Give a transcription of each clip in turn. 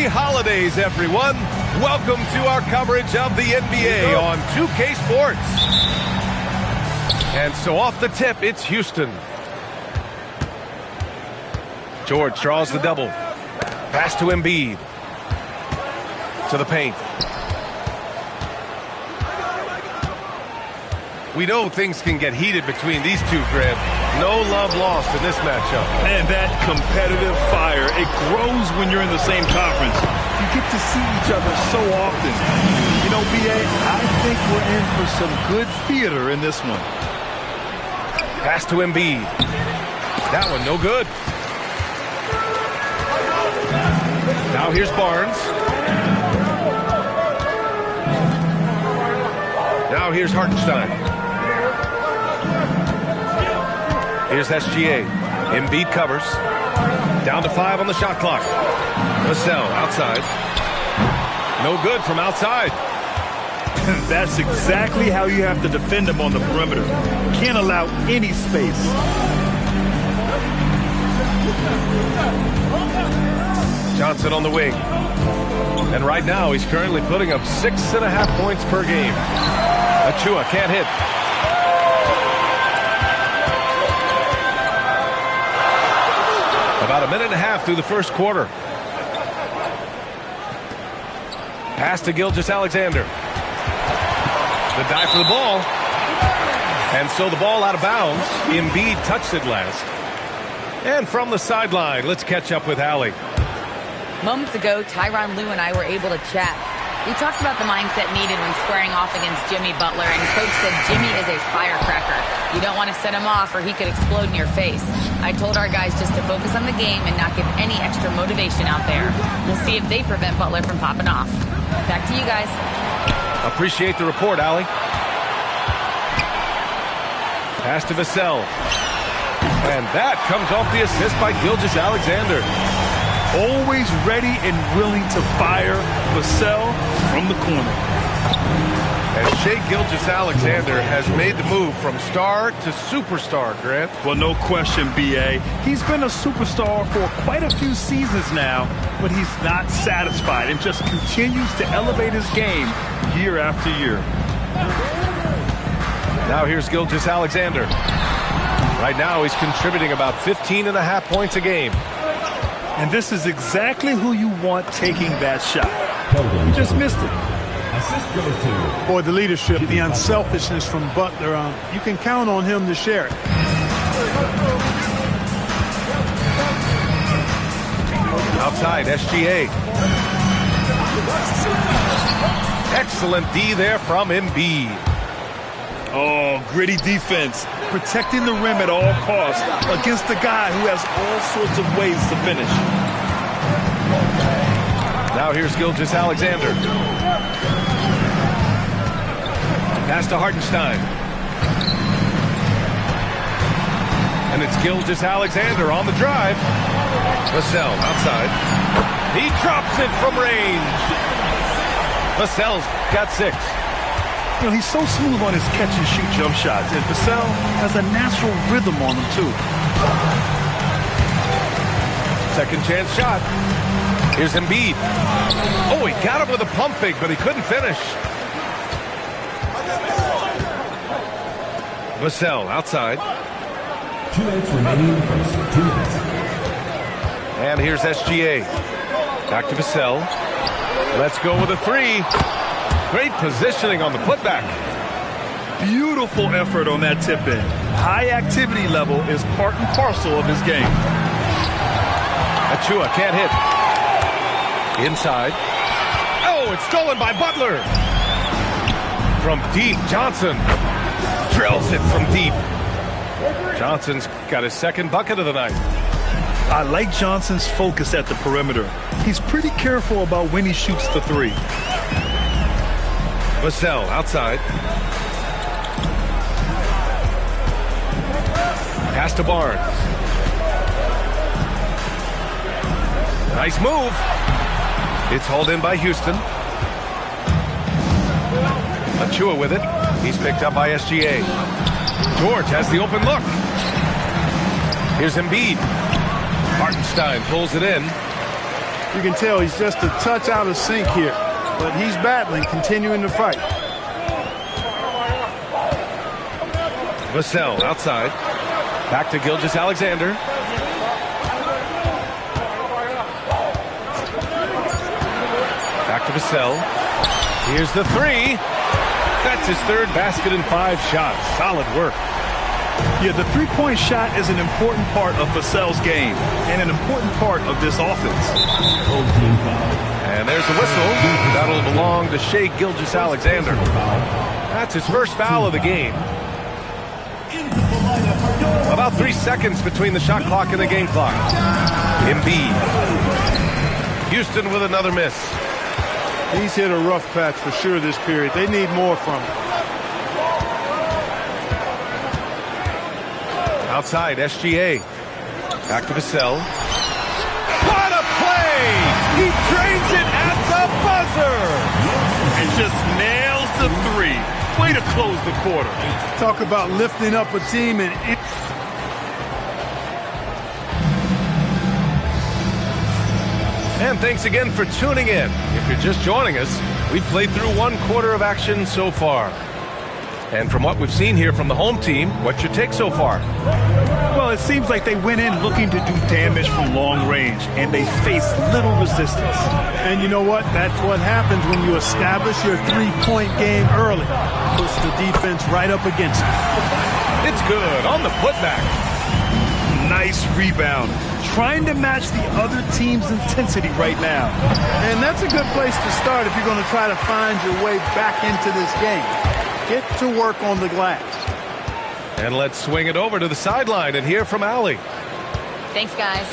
Happy holidays, everyone. Welcome to our coverage of the NBA on 2K Sports. And so off the tip, it's Houston. George draws the double. Pass to Embiid. To the paint. We know things can get heated between these two, Grant. No love lost in this matchup. And that competitive fire, it grows when you're in the same conference. You get to see each other so often. You know, B.A., I think we're in for some good theater in this one. Pass to Embiid. That one no good. Now here's Barnes. Now here's Hartenstein. Here's SGA. Embiid covers. Down to 5 on the shot clock. Vassell outside. No good from outside. That's exactly how you have to defend him on the perimeter. Can't allow any space. Johnson on the wing. And right now he's currently putting up 6.5 points per game. Achua can't hit. About a minute and a half through the first quarter. Pass to Gilgeous-Alexander. The dive for the ball. And so the ball out of bounds. Embiid touched it last. And from the sideline, let's catch up with Allie. Moments ago, Tyronn Lue and I were able to chat. We talked about the mindset needed when squaring off against Jimmy Butler, and Coach said Jimmy is a firecracker. You don't want to set him off or he could explode in your face. I told our guys just to focus on the game and not give any extra motivation out there. We'll see if they prevent Butler from popping off. Back to you guys. Appreciate the report, Allie. Pass to Vassell. And that comes off the assist by Gilgeous-Alexander. Always ready and willing to fire Vassell from the corner. And Shai Gilgeous-Alexander has made the move from star to superstar, Grant. Well, no question, B.A. He's been a superstar for quite a few seasons now, but he's not satisfied and just continues to elevate his game year after year. Now here's Gilgeous-Alexander. Right now he's contributing about 15.5 points a game. And this is exactly who you want taking that shot. You just missed it. Boy, the leadership, the unselfishness from Butler, you can count on him to share it. Outside, SGA. Excellent D there from Embiid. Oh, gritty defense. Protecting the rim at all costs against a guy who has all sorts of ways to finish. Now here's Gilgeous-Alexander. Pass to Hartenstein. And it's Gilgeous-Alexander on the drive. Vassell outside. He drops it from range. Vassell's got 6. You know, he's so smooth on his catch-and-shoot jump shots, and Vassell has a natural rhythm on him, too. Second chance shot. Here's Embiid. Oh, he got him with a pump fake, but he couldn't finish. Vassell outside. 2 minutes remaining in the first. 2 minutes. And here's SGA. Back to Vassell. Let's go with a 3. Great positioning on the putback. Beautiful effort on that tip-in. High activity level is part and parcel of his game. Achua can't hit. Inside. Oh, it's stolen by Butler. From deep, Johnson drills it from deep. Johnson's got his second bucket of the night. I like Johnson's focus at the perimeter. He's pretty careful about when he shoots the 3. Vassell outside. Pass to Barnes. Nice move. It's hauled in by Houston. Achua with it. He's picked up by SGA. George has the open look. Here's Embiid. Hartenstein pulls it in. You can tell he's just a touch out of sync here, but he's battling, continuing to fight. Vassell outside. Back to Gilgeous-Alexander. Back to Vassell. Here's the three. That's his third basket in 5 shots. Solid work. Yeah, the three-point shot is an important part of Vassell's game and an important part of this offense. And there's a whistle. That'll belong to Shai Gilgeous-Alexander. That's his first foul of the game. About 3 seconds between the shot clock and the game clock. Embiid. Houston with another miss. He's hit a rough patch for sure this period. They need more from him. Outside, SGA. Back to Vassell. What a play! He drains it at the buzzer! And just nails the three. Way to close the quarter. Talk about lifting up a team and... And thanks again for tuning in. If you're just joining us, we've played through 1 quarter of action so far. And from what we've seen here from the home team, what's your take so far? Well, it seems like they went in looking to do damage from long range, and they faced little resistance. And you know what? That's what happens when you establish your three-point game early. Push the defense right up against it. It's good on the putback. Nice rebound. Trying to match the other team's intensity right now. And that's a good place to start if you're going to try to find your way back into this game. Get to work on the glass. And let's swing it over to the sideline and hear from Allie. Thanks, guys.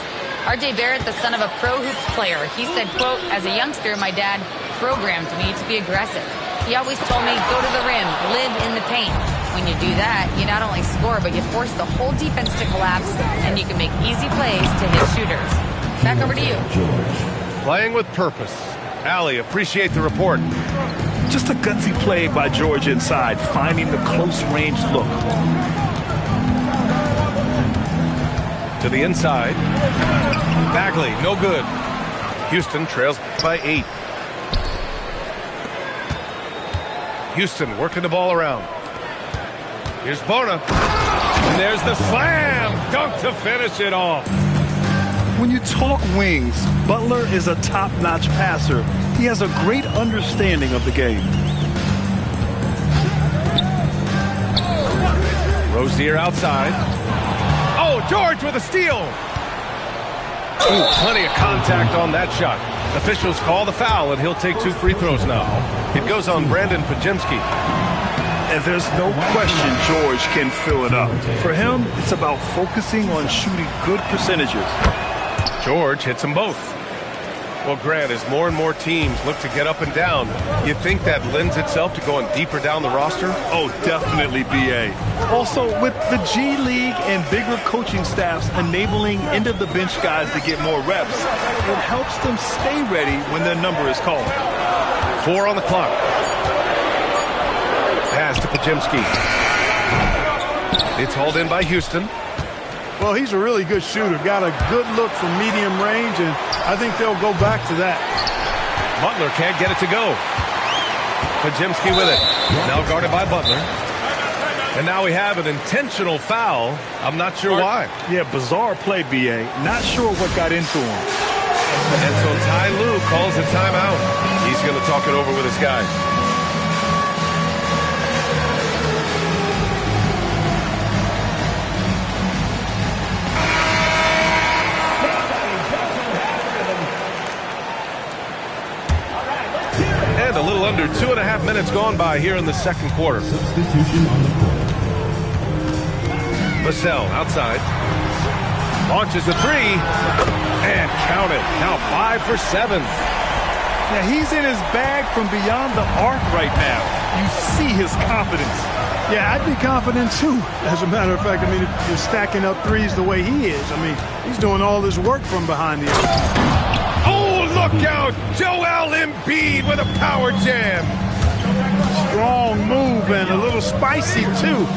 R.J. Barrett, the son of a pro hoops player, he said, quote, as a youngster, my dad programmed me to be aggressive. He always told me, go to the rim, live in the paint. When you do that, you not only score, but you force the whole defense to collapse, and you can make easy plays to hit shooters. Back over to you. Playing with purpose. Allie, appreciate the report. Just a gutsy play by George inside, finding the close-range look. To the inside. Bagley, no good. Houston trails by 8. Houston working the ball around. Here's Bona. And there's the slam dunk to finish it off. When you talk wings, Butler is a top-notch passer. He has a great understanding of the game. Rozier outside. Oh, George with a steal. Ooh, plenty of contact on that shot. Officials call the foul, and he'll take 2 free throws now. It goes on Brandon Pajemski. And there's no question George can fill it up. For him, it's about focusing on shooting good percentages. George hits them both. Well, Grant, as more and more teams look to get up and down, you think that lends itself to going deeper down the roster? Oh, definitely, B.A. Also, with the G League and bigger coaching staffs enabling end-of-the-bench guys to get more reps, it helps them stay ready when their number is called. 4 on the clock. Pass to Pajemski. It's hauled in by Houston. Well, he's a really good shooter. Got a good look from medium range, and I think they'll go back to that. Butler can't get it to go. Pajemski with it. Now guarded by Butler. And now we have an intentional foul. I'm not sure why. Yeah, bizarre play, B.A. Not sure what got into him. And so Ty Lue calls a timeout. He's going to talk it over with his guys. And a little under 2.5 minutes gone by here in the second quarter. Substitution on the court. Vassell outside. Launches a 3. And count it. Now 5 for 7. Now, he's in his bag from beyond the arc right now. You see his confidence. Yeah, I'd be confident too. As a matter of fact, I mean, if you're stacking up threes the way he is, I mean, he's doing all this work from behind the arc. Oh, look out! Joel Embiid with a power jam. Strong move and a little spicy too.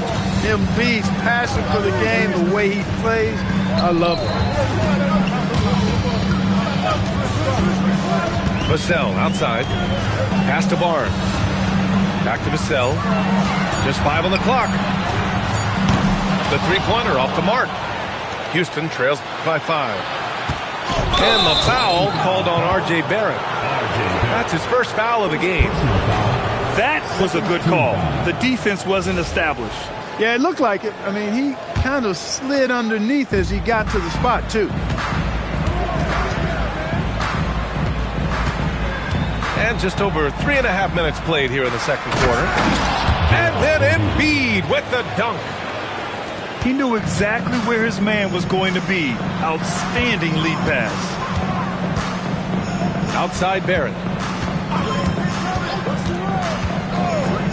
Embiid's passion for the game, the way he plays, I love it. Vassell outside. Pass to Barnes. Back to Vassell. Just 5 on the clock. The three-pointer off the mark. Houston trails by 5. And the foul called on R.J. Barrett. That's his first foul of the game. That was a good call. The defense wasn't established. Yeah, it looked like it. I mean, he kind of slid underneath as he got to the spot, too. And just over 3.5 minutes played here in the second quarter. And then Embiid with the dunk. He knew exactly where his man was going to be. Outstanding lead pass. Outside Barrett.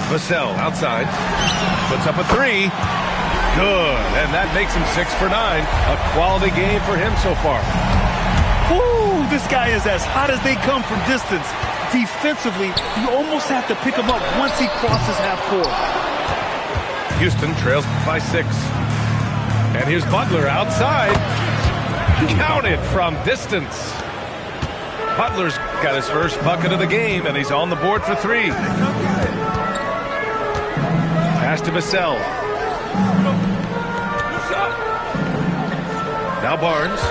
Vassell outside. Puts up a 3. Good. And that makes him 6 for 9. A quality game for him so far. Woo! This guy is as hot as they come from distance. Defensively, you almost have to pick him up once he crosses half court. Houston trails by 6. And here's Butler outside. Counted from distance. Butler's got his first bucket of the game, and he's on the board for 3. Pass to Vassell. Now Barnes.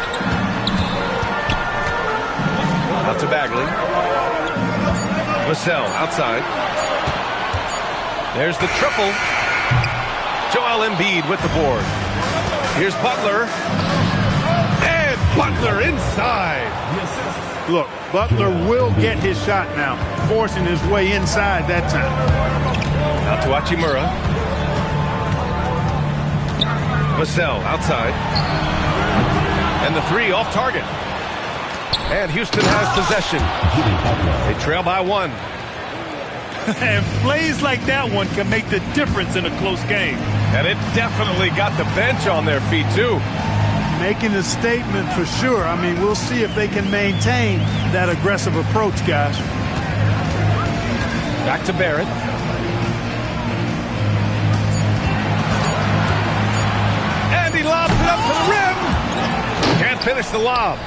Out to Bagley. Vassell outside. There's the triple. Joel Embiid with the board. Here's Butler. And Butler inside. Look, Butler will get his shot now, forcing his way inside that time. Out to Hachimura. Vassell outside. And the 3 off target. And Houston has possession. They trail by 1. And plays like that one can make the difference in a close game. And it definitely got the bench on their feet, too. Making a statement for sure. I mean, we'll see if they can maintain that aggressive approach, guys. Back to Barrett. And he lobs it up to the rim. Can't finish the lob.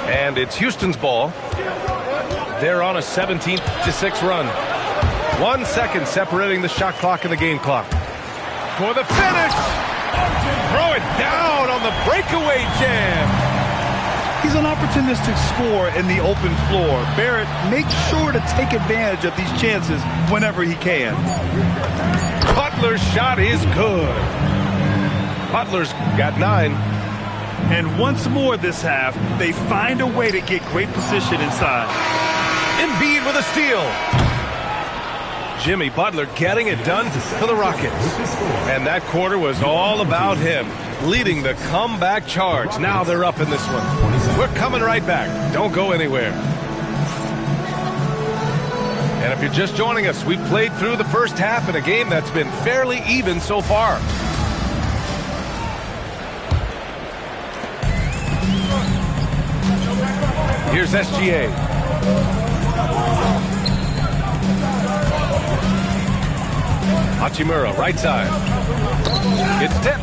And it's Houston's ball. They're on a 17-6 run. 1 second separating the shot clock and the game clock. For the finish. Throw it down on the breakaway jam. He's an opportunistic scorer in the open floor. Barrett makes sure to take advantage of these chances whenever he can. Butler's shot is good. Butler's got 9. And once more this half, they find a way to get great position inside. Embiid with a steal. Jimmy Butler getting it done for the Rockets. And that quarter was all about him, leading the comeback charge. Now they're up in this one. We're coming right back. Don't go anywhere. And if you're just joining us, we've played through the first half in a game that's been fairly even so far. Here's SGA. Hachimura, right side. It's tipped.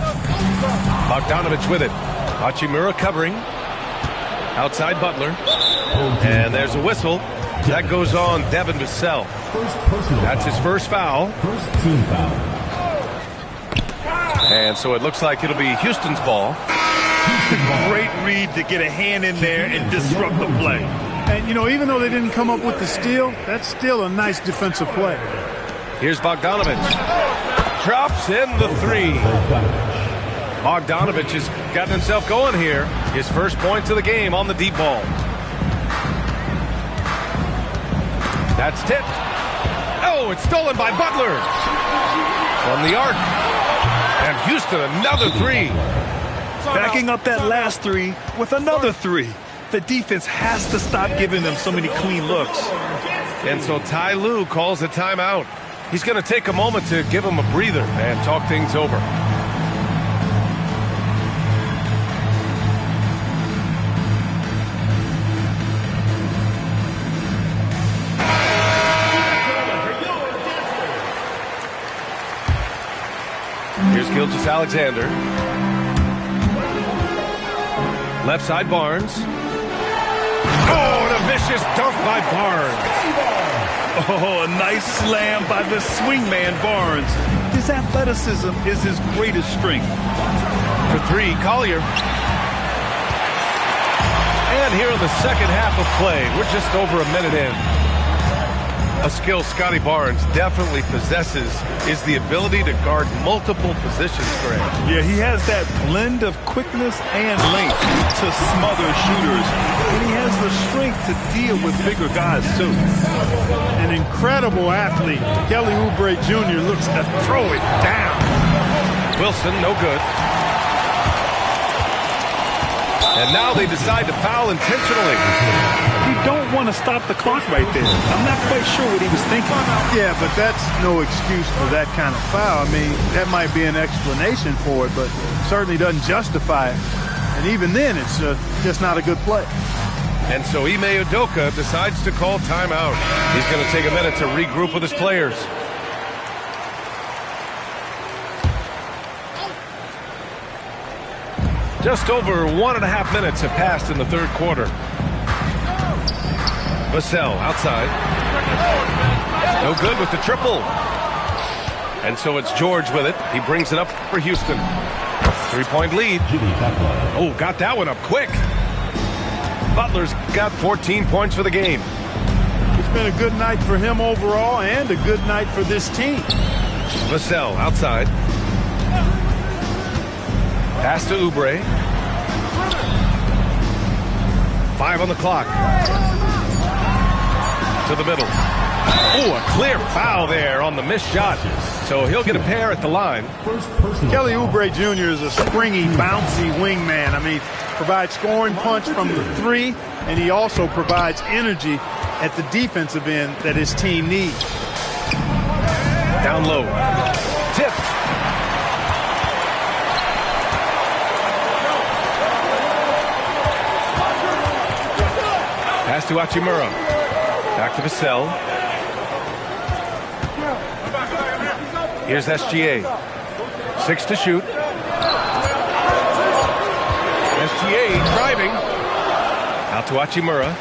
Bogdanovich with it. Hachimura covering. Outside Butler. And there's a whistle. That goes on Devin Vassell. That's his first foul. First team foul. And so it looks like it'll be Houston's ball. Great read to get a hand in there and disrupt the play. And, you know, even though they didn't come up with the steal, that's still a nice defensive play. Here's Bogdanovich. Drops in the 3. Bogdanovich has gotten himself going here. His first points of the game on the deep ball. That's tipped. Oh, it's stolen by Butler. From the arc. And Houston, another 3. Backing up that last 3 with another 3. The defense has to stop giving them so many clean looks. And so Ty Lue calls a timeout. He's going to take a moment to give him a breather and talk things over. Here's Gilgeous-Alexander. Left side Barnes. Oh, and a vicious dunk by Barnes. Oh, a nice slam by the swingman Barnes. His athleticism is his greatest strength. For three, Collier. And here in the second half of play, we're just over a minute in. A skill Scotty Barnes definitely possesses is the ability to guard multiple positions, Greg. Yeah, he has that blend of quickness and length to smother shooters. And he has the strength to deal with bigger guys, too. An incredible athlete. Kelly Oubre Jr. looks to throw it down. Wilson, no good. And now they decide to foul intentionally. You don't want to stop the clock right there. I'm not quite sure what he was thinking. Yeah, but that's no excuse for that kind of foul. I mean, that might be an explanation for it, but certainly doesn't justify it. And even then, it's just not a good play. And so Ime Udoka decides to call timeout. He's going to take a minute to regroup with his players. Just over 1.5 minutes have passed in the third quarter. Vassell outside. No good with the triple. And so it's George with it. He brings it up for Houston. 3-point lead. Oh, got that one up quick. Butler's got 14 points for the game. It's been a good night for him overall and a good night for this team. Vassell outside. Pass to Oubre. 5 on the clock. To the middle. Oh, a clear foul there on the missed shot. So he'll get a pair at the line. Kelly Oubre Jr. is a springy, bouncy wingman. I mean, provides scoring punch from the three, and he also provides energy at the defensive end that his team needs. Down low. Tipped. Pass to Hachimura. Back to Vassell. Here's SGA. 6 to shoot. SGA driving. Out to Hachimura.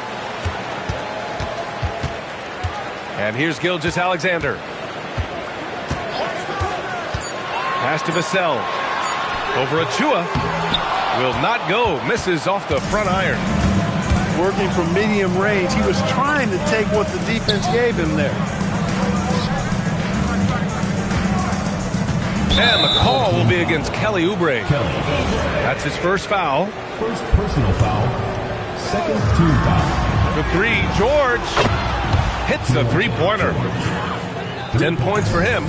And here's Gilgeous-Alexander. Pass to Vassell. Over Achua. Will not go. Misses off the front iron. Working from medium range, he was trying to take what the defense gave him there. And the call will be against Kelly Oubre. That's his first foul. First personal foul. Second team foul. For three, George hits a three-pointer. 10 points for him.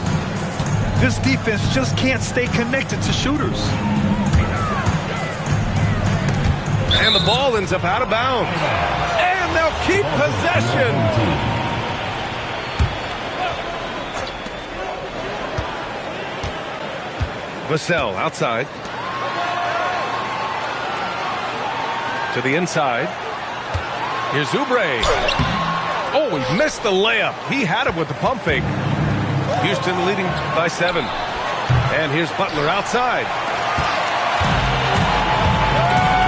This defense just can't stay connected to shooters. And the ball ends up out of bounds. And they'll keep possession. Vassell outside. To the inside. Here's Oubre. Oh, he missed the layup. He had it with the pump fake. Houston leading by 7. And here's Butler outside.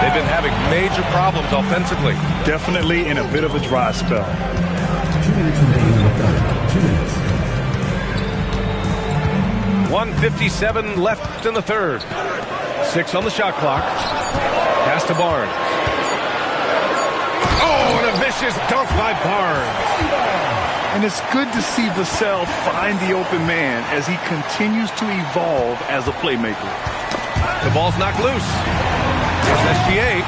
They've been having major problems offensively. Definitely in a bit of a dry spell. 2 minutes remaining with 2 minutes. 1:57 left in the third. 6 on the shot clock. Pass to Barnes. Oh, and a vicious dunk by Barnes. And it's good to see Vassell find the open man as he continues to evolve as a playmaker. The ball's knocked loose. Here's SGA.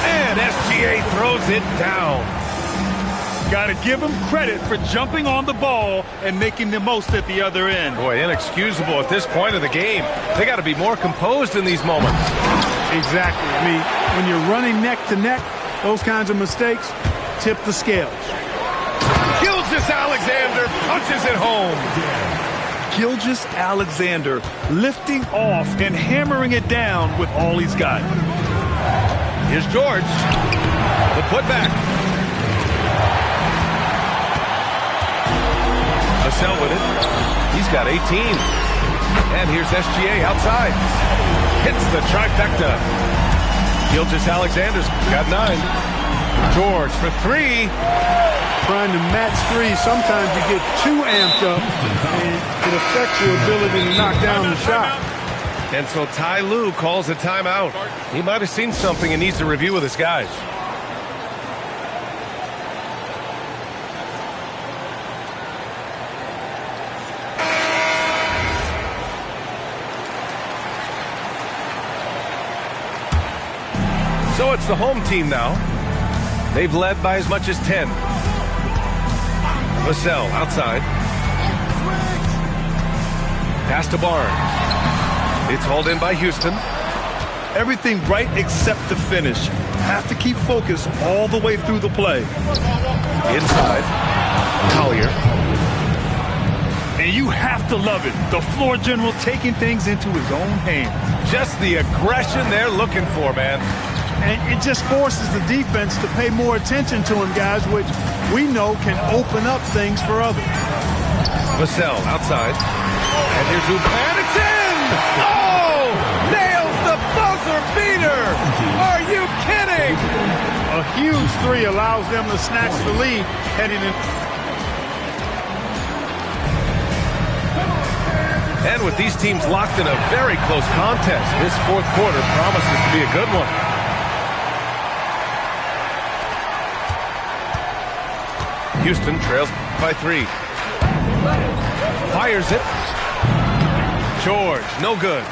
And SGA throws it down. Got to give him credit for jumping on the ball and making the most at the other end. Boy, inexcusable at this point of the game. They got to be more composed in these moments. Exactly. I mean, when you're running neck to neck, those kinds of mistakes tip the scales. Gilgeous-Alexander punches it home. Gilgeous-Alexander lifting off and hammering it down with all he's got. Here's George. The putback. Vassell with it. He's got 18. And here's SGA outside. Hits the trifecta. Gilgeous-Alexander's got 9. George for three. Trying to match three, sometimes you get too amped up and it affects your ability to knock down the shot. And so Ty Lue calls a timeout. He might have seen something and needs to review with his guys. So it's the home team now. They've led by as much as 10. Vassell outside. Pass to Barnes. It's hauled in by Houston. Everything right except the finish. Have to keep focus all the way through the play. Inside. Collier. And you have to love it. The floor general taking things into his own hands. Just the aggression they're looking for, man. And it just forces the defense to pay more attention to him, guys, which we know can open up things for others. Vassell outside. And here's Oubre. And it's in! Oh! Nails the buzzer beater! Are you kidding? A huge three allows them to snatch the lead heading in. And with these teams locked in a very close contest, this fourth quarter promises to be a good one. Houston trails by three. Fires it. George, no good.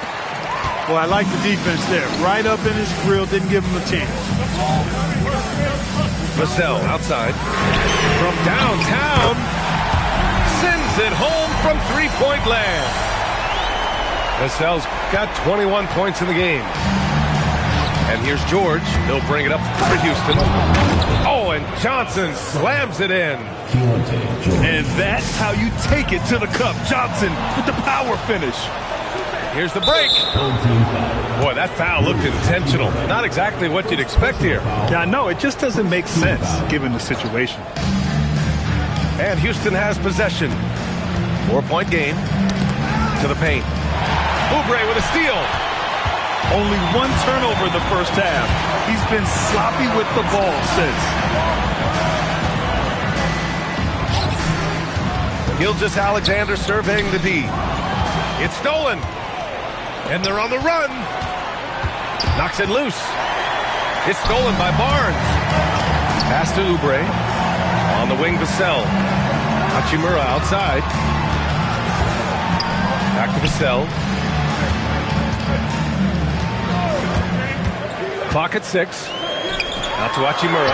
Boy, I like the defense there. Right up in his grill, didn't give him a chance. Vassell outside. From downtown. Sends it home from three-point land. Vassell's got 21 points in the game. And here's George. He'll bring it up for Houston. Oh, and Johnson slams it in. And that's how you take it to the cup. Johnson with the power finish. Here's the break. Boy, that foul looked intentional. Not exactly what you'd expect here. Yeah, no, it just doesn't make sense given the situation. And Houston has possession. 4-point game. To the paint. Oubre with a steal. Only one turnover in the first half. He's been sloppy with the ball since. Gilgeous-Alexander surveying the D. It's stolen. And they're on the run. Knocks it loose. It's stolen by Barnes. Pass to Oubre. On the wing, Vassell. Hachimura outside. Back to Vassell. Clock at 6. Out to Hachimura.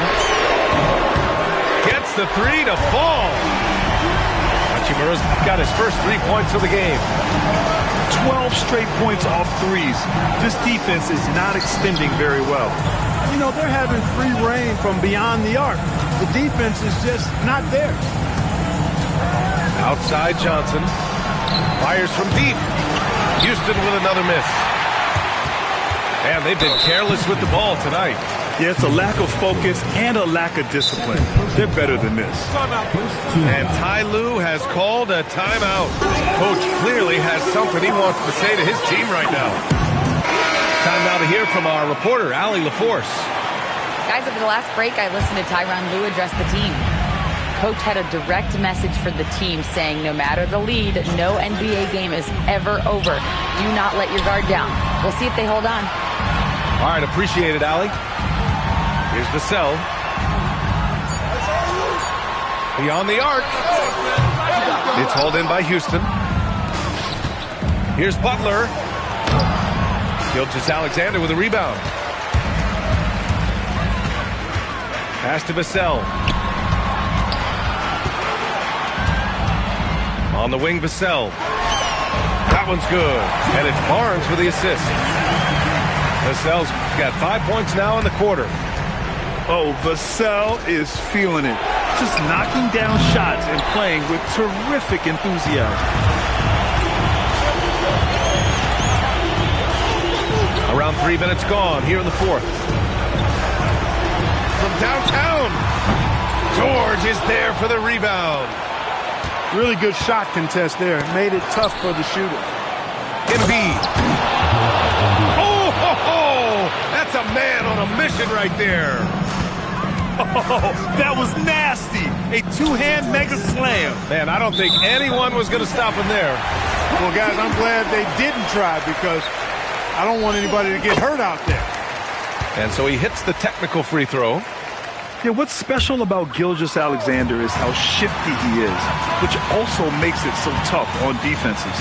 Gets the three to fall. Hachimura's got his first 3 points of the game. 12 straight points off threes. This defense is not extending very well. You know, they're having free reign from beyond the arc. The defense is just not there. Outside Johnson. Fires from deep. Houston with another miss. And they've been careless with the ball tonight. Yeah, it's a lack of focus and a lack of discipline. They're better than this. And Ty Lue has called a timeout. Coach clearly has something he wants to say to his team right now. Time now to hear from our reporter, Allie LaForce. Guys, over the last break, I listened to Tyronn Lue address the team. Coach had a direct message for the team saying no matter the lead, no NBA game is ever over. Do not let your guard down. We'll see if they hold on. All right, appreciate it, Allie. Here's Vassell. Beyond the arc. It's hauled in by Houston. Here's Butler. Gilgeous-Alexander with a rebound. Pass to Vassell. On the wing, Vassell. That one's good. And it's Barnes with the assist. Vassell's got 5 points now in the quarter. Oh, Vassell is feeling it. Just knocking down shots and playing with terrific enthusiasm. Around 3 minutes gone here in the fourth. From downtown, George is there for the rebound. Really good shot contest there. Made it tough for the shooter. Embiid. Oh, ho, ho! That's a man on a mission right there. Oh, that was nasty. A two-hand mega slam. Man, I don't think anyone was going to stop him there. Well, guys, I'm glad they didn't try because I don't want anybody to get hurt out there. And so he hits the technical free throw. Yeah, what's special about Gilgeous-Alexander is how shifty he is, which also makes it so tough on defenses.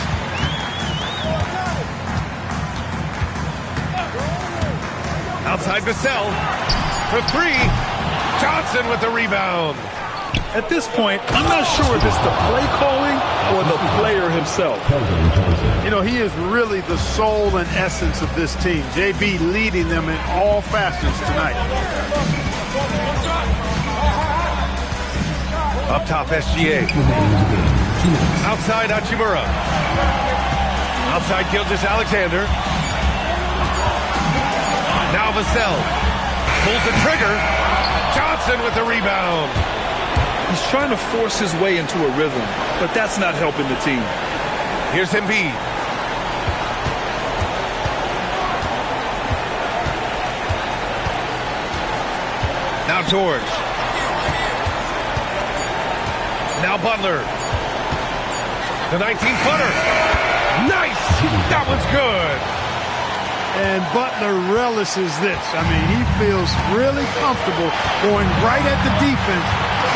Outside Vassell for three. Johnson with the rebound. At this point, I'm not sure if it's the play calling or the player himself. You know, he is really the soul and essence of this team. JB leading them in all facets tonight. Up top, SGA. Outside, Hachimura. Outside, Gilgeous-Alexander. Now Vassell pulls the trigger. Johnson with the rebound. He's trying to force his way into a rhythm, but that's not helping the team. Here's Embiid. Now George. Now Butler. The 19-footer. Nice! That one's good. And Butler relishes this. I mean, he feels really comfortable going right at the defense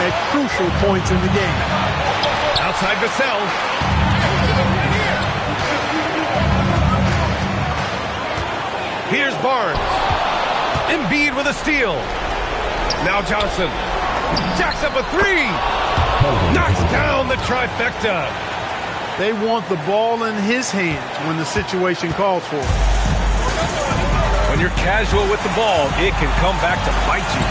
at crucial points in the game. Outside Vassell. Here's Barnes. Embiid with a steal. Now Johnson. Jacks up a three. Knocks down the trifecta. They want the ball in his hands when the situation calls for it. When you're casual with the ball, it can come back to bite you.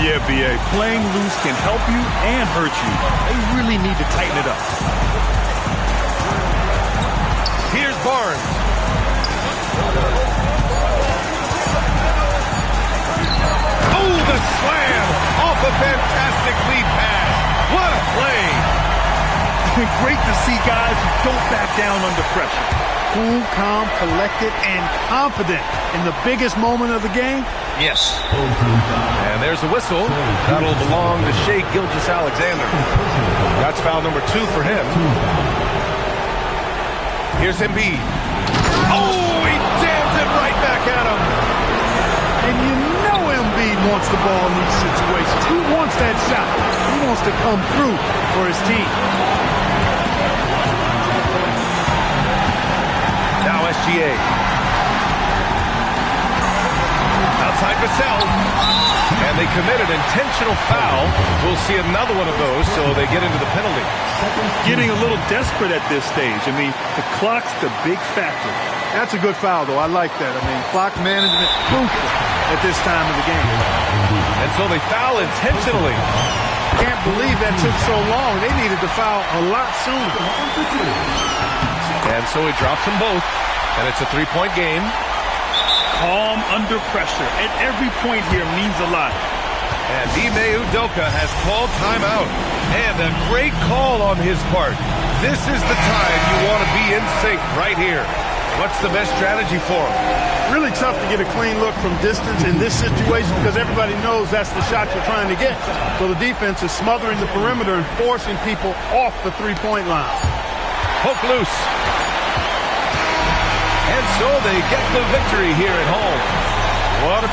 Yeah, B.A., playing loose can help you and hurt you. They really need to tighten it up. Here's Barnes. Oh, the slam off a fantastic lead pass. What a play. Great to see guys who don't back down under pressure. Cool, calm, collected, and confident in the biggest moment of the game. Yes. And there's the whistle. That'll belong to Shai Gilgeous-Alexander. That's foul number 2 for him. Here's Embiid. Oh, he jams it right back at him. And you know Embiid wants the ball in these situations. He wants that shot. He wants to come through for his team. Now SGA. Outside Vassell. And they committed intentional foul. We'll see another one of those, so they get into the penalty. Getting a little desperate at this stage. I mean, the clock's the big factor. That's a good foul, though. I like that. I mean, clock management crucial at this time of the game. And so they foul intentionally. Can't believe that took so long. They needed to foul a lot sooner. And so he drops them both. And it's a three-point game. Calm under pressure. And every point here means a lot. And Ime Udoka has called timeout. And a great call on his part. This is the time you want to be in sync right here. What's the best strategy for him? Really tough to get a clean look from distance in this situation because everybody knows that's the shot you're trying to get. So the defense is smothering the perimeter and forcing people off the three-point line. Poke loose. And so they get the victory here at home. What a